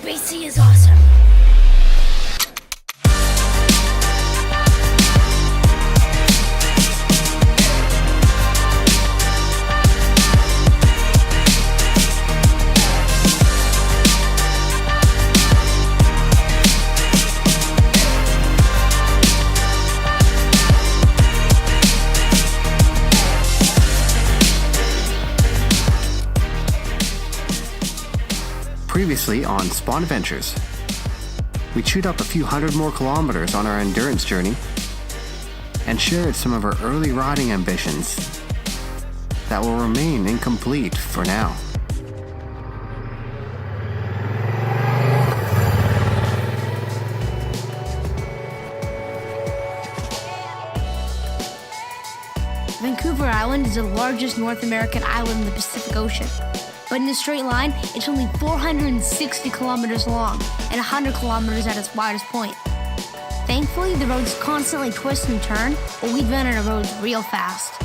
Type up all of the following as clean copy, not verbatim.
BC is awesome. Previously on Spawn Adventures, we chewed up a few hundred more kilometers on our endurance journey and shared some of our early riding ambitions that will remain incomplete for now. Vancouver Island is the largest North American island in the Pacific Ocean. But in a straight line, it's only 460 kilometers long and 100 kilometers at its widest point. Thankfully, the roads constantly twist and turn, but we've been on the roads real fast.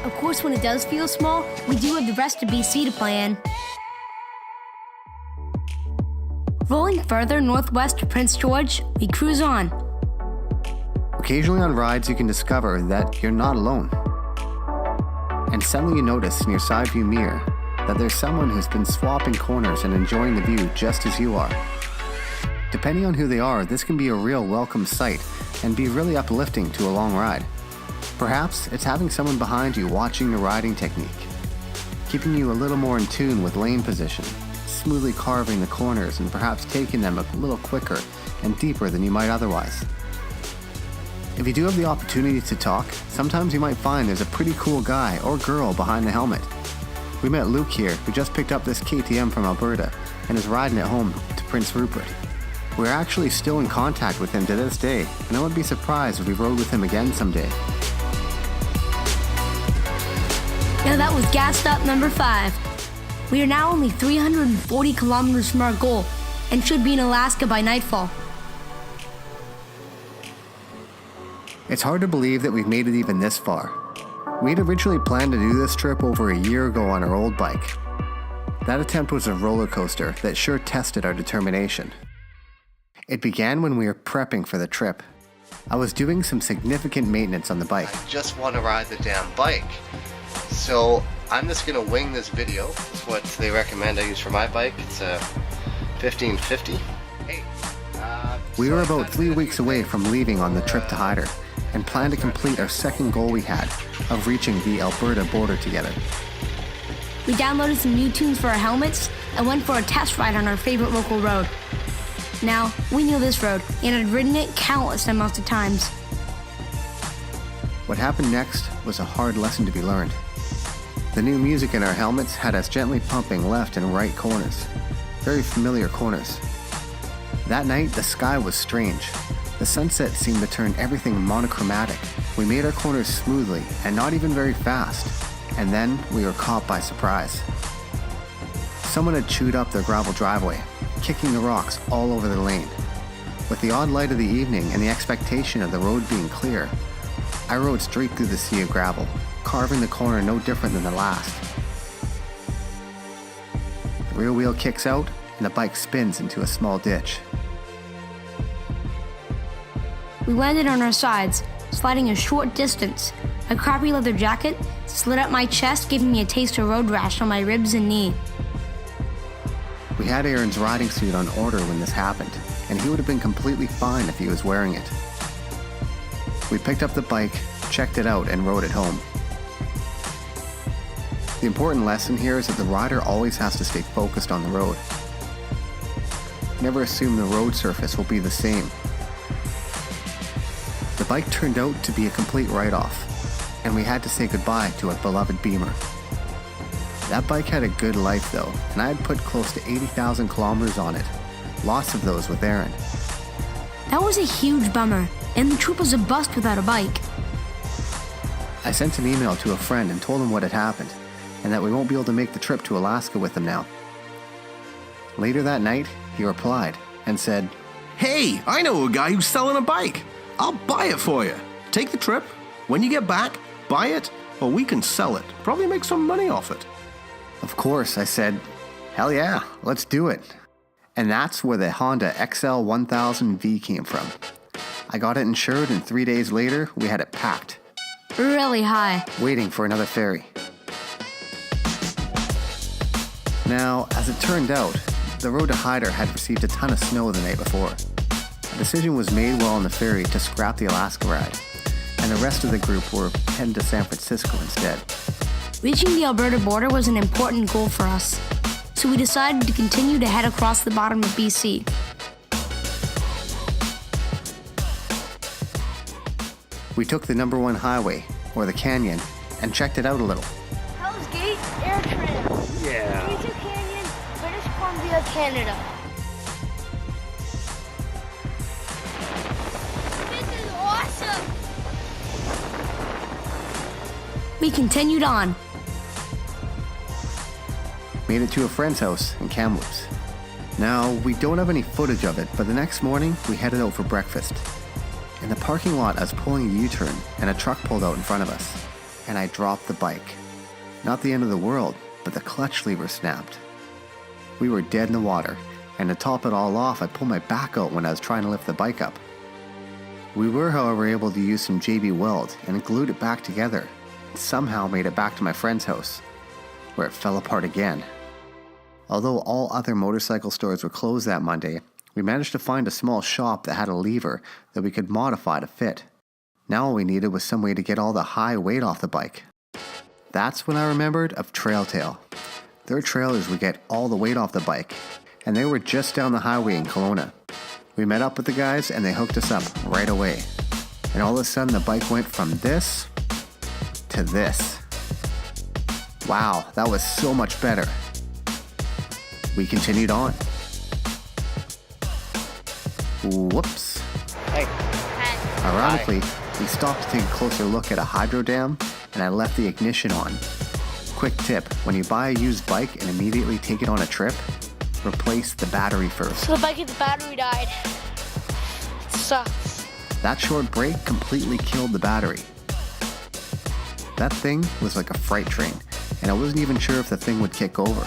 Of course, when it does feel small, we do have the rest of BC to play in. Rolling further northwest to Prince George, we cruise on. Occasionally on rides, you can discover that you're not alone. And suddenly you notice in your side view mirror that there's someone who's been swapping corners and enjoying the view just as you are. Depending on who they are, this can be a real welcome sight and be really uplifting to a long ride. Perhaps it's having someone behind you watching your riding technique, keeping you a little more in tune with lane position, smoothly carving the corners and perhaps taking them a little quicker and deeper than you might otherwise. If you do have the opportunity to talk, sometimes you might find there's a pretty cool guy or girl behind the helmet. We met Luke here, who just picked up this KTM from Alberta and is riding it home to Prince Rupert. We're actually still in contact with him to this day, and I wouldn't be surprised if we rode with him again someday. Now that was gassed up number 5. We are now only 340 kilometers from our goal and should be in Alaska by nightfall. It's hard to believe that we've made it even this far. We had originally planned to do this trip over a year ago on our old bike. That attempt was a roller coaster that sure tested our determination. It began when we were prepping for the trip. I was doing some significant maintenance on the bike. I just want to ride the damn bike. So I'm just going to wing this video. It's what they recommend I use for my bike. It's a 1550. We were about 3 weeks away from leaving on the trip to Hyder and planned to complete our second goal we had of reaching the Alberta border together. We downloaded some new tunes for our helmets and went for a test ride on our favorite local road. Now, we knew this road and had ridden it countless amounts of times. What happened next was a hard lesson to be learned. The new music in our helmets had us gently pumping left and right corners, very familiar corners. That night, the sky was strange. The sunset seemed to turn everything monochromatic. We made our corners smoothly and not even very fast, and then we were caught by surprise. Someone had chewed up their gravel driveway, kicking the rocks all over the lane. With the odd light of the evening and the expectation of the road being clear, I rode straight through the sea of gravel, carving the corner no different than the last. The rear wheel kicks out, and the bike spins into a small ditch. We landed on our sides, sliding a short distance. A crappy leather jacket slid up my chest, giving me a taste of road rash on my ribs and knee. We had Aaron's riding suit on order when this happened, and he would have been completely fine if he was wearing it. We picked up the bike, checked it out, and rode it home. The important lesson here is that the rider always has to stay focused on the road. Never assume the road surface will be the same. The bike turned out to be a complete write-off, and we had to say goodbye to our beloved Beamer. That bike had a good life though, and I had put close to 80,000 kilometers on it, lots of those with Aaron. That was a huge bummer, and the trip was a bust without a bike. I sent an email to a friend and told him what had happened, and that we won't be able to make the trip to Alaska with him now. Later that night, he replied and said, "Hey, I know a guy who's selling a bike. I'll buy it for you. Take the trip. When you get back, buy it, or we can sell it. Probably make some money off it." Of course, I said, hell yeah, let's do it. And that's where the Honda XL 1000V came from. I got it insured, and 3 days later, we had it packed, Really high. waiting for another ferry. Now, as it turned out, the road to Hyder had received a ton of snow the night before. A decision was made while on the ferry to scrap the Alaska ride, and the rest of the group were heading to San Francisco instead. Reaching the Alberta border was an important goal for us, so we decided to continue to head across the bottom of BC. We took the number 1 highway, or the canyon, and checked it out a little. Hell's Gate Air Trail. Yeah. Future Canyon, British Columbia, Canada. This is awesome. We continued on. Made it to a friend's house in Kamloops. Now, we don't have any footage of it, but the next morning, we headed out for breakfast. In the parking lot, I was pulling a U-turn, and a truck pulled out in front of us, and I dropped the bike. Not the end of the world, but the clutch lever snapped. We were dead in the water, and to top it all off, I pulled my back out when I was trying to lift the bike up. We were, however, able to use some JB Weld and glued it back together, and somehow made it back to my friend's house, where it fell apart again. Although all other motorcycle stores were closed that Monday, we managed to find a small shop that had a lever that we could modify to fit. Now all we needed was some way to get all the high weight off the bike. That's when I remembered of Trailtail. Their trailers would get all the weight off the bike, and they were just down the highway in Kelowna. We met up with the guys and they hooked us up right away. And all of a sudden the bike went from this to this. Wow, that was so much better. We continued on. Whoops. Hey. Ironically, we stopped to take a closer look at a hydro dam, and I left the ignition on. Quick tip, when you buy a used bike and immediately take it on a trip, replace the battery first. So the bike's battery died. Sucks. That short break completely killed the battery. That thing was like a freight train, and I wasn't even sure if the thing would kick over.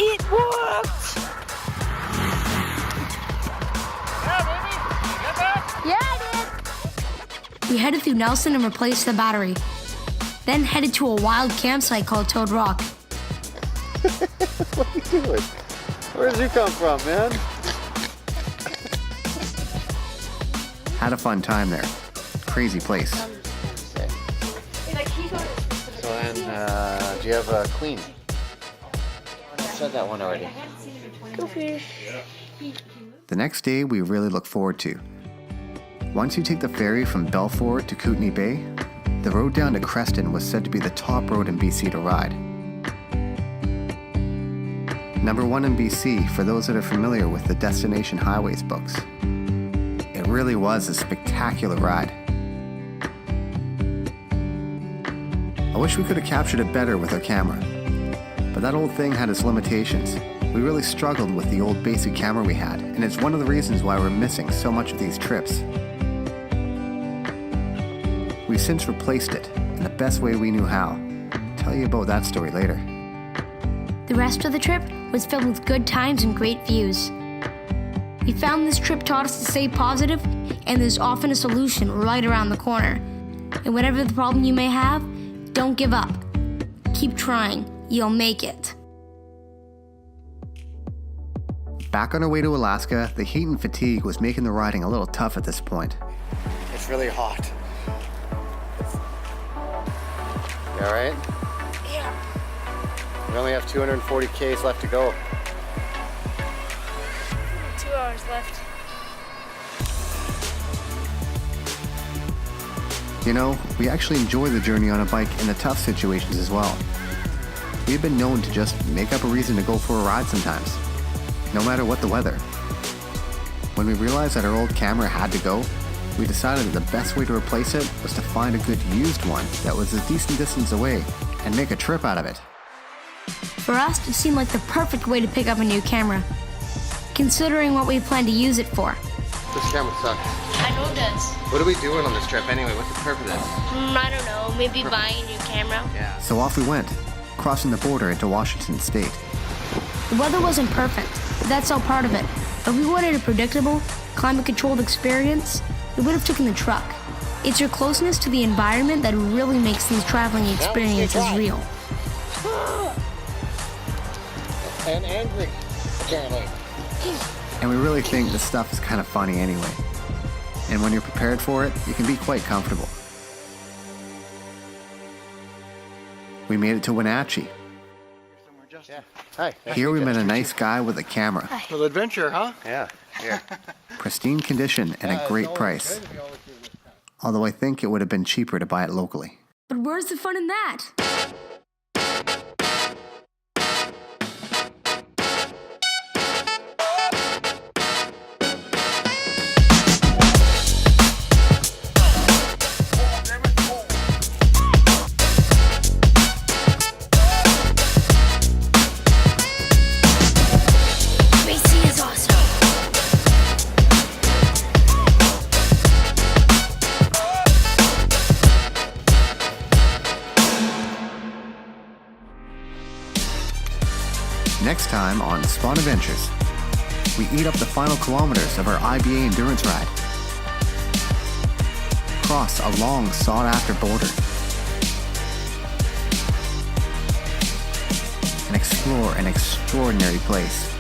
It worked! Yeah, I did! We headed through Nelson and replaced the battery. Then headed to a wild campsite called Toad Rock. What are you doing? Where did you come from, man? Had a fun time there. Crazy place. So then, do you have a clean? I said that one already. Go fish. The next day we really look forward to. Once you take the ferry from Belfort to Kootenay Bay, the road down to Creston was said to be the top road in BC to ride. Number 1 in BC for those that are familiar with the Destination Highways books. It really was a spectacular ride. I wish we could have captured it better with our camera, but that old thing had its limitations. We really struggled with the old basic camera we had, and it's one of the reasons why we're missing so much of these trips. We've since replaced it in the best way we knew how. I'll tell you about that story later. The rest of the trip was filled with good times and great views. We found this trip taught us to stay positive, and there's often a solution right around the corner. And whatever the problem you may have, don't give up. Keep trying. You'll make it. Back on our way to Alaska, the heat and fatigue was making the riding a little tough at this point. It's really hot. You alright? Yeah. We only have 240 Ks left to go. 2 hours left. You know, we actually enjoy the journey on a bike in the tough situations as well. We've been known to just make up a reason to go for a ride sometimes, no matter what the weather. When we realized that our old camera had to go, we decided that the best way to replace it was to find a good used one that was a decent distance away and make a trip out of it. For us, it seemed like the perfect way to pick up a new camera. considering what we plan to use it for. This camera sucks. I know it does. What are we doing on this trip anyway? What's the purpose of this? I don't know. Maybe buying a new camera. Yeah. So off we went, crossing the border into Washington State. The weather wasn't perfect, but that's all part of it. If we wanted a predictable, climate-controlled experience, we would have taken the truck. It's your closeness to the environment that really makes these traveling experiences real. And angry, apparently. And we really think this stuff is kind of funny anyway. And when you're prepared for it, you can be quite comfortable. We made it to Wenatchee. Yeah. Hi. Here we met a nice guy with a camera. Little adventure, huh? Yeah. Here. Pristine condition and a great price. Although I think it would have been cheaper to buy it locally. But where's the fun in that? Racing is awesome. Next time on Spawn Adventures, we eat up the final kilometers of our IBA endurance ride. Cross a long sought-after border. And explore an extraordinary place.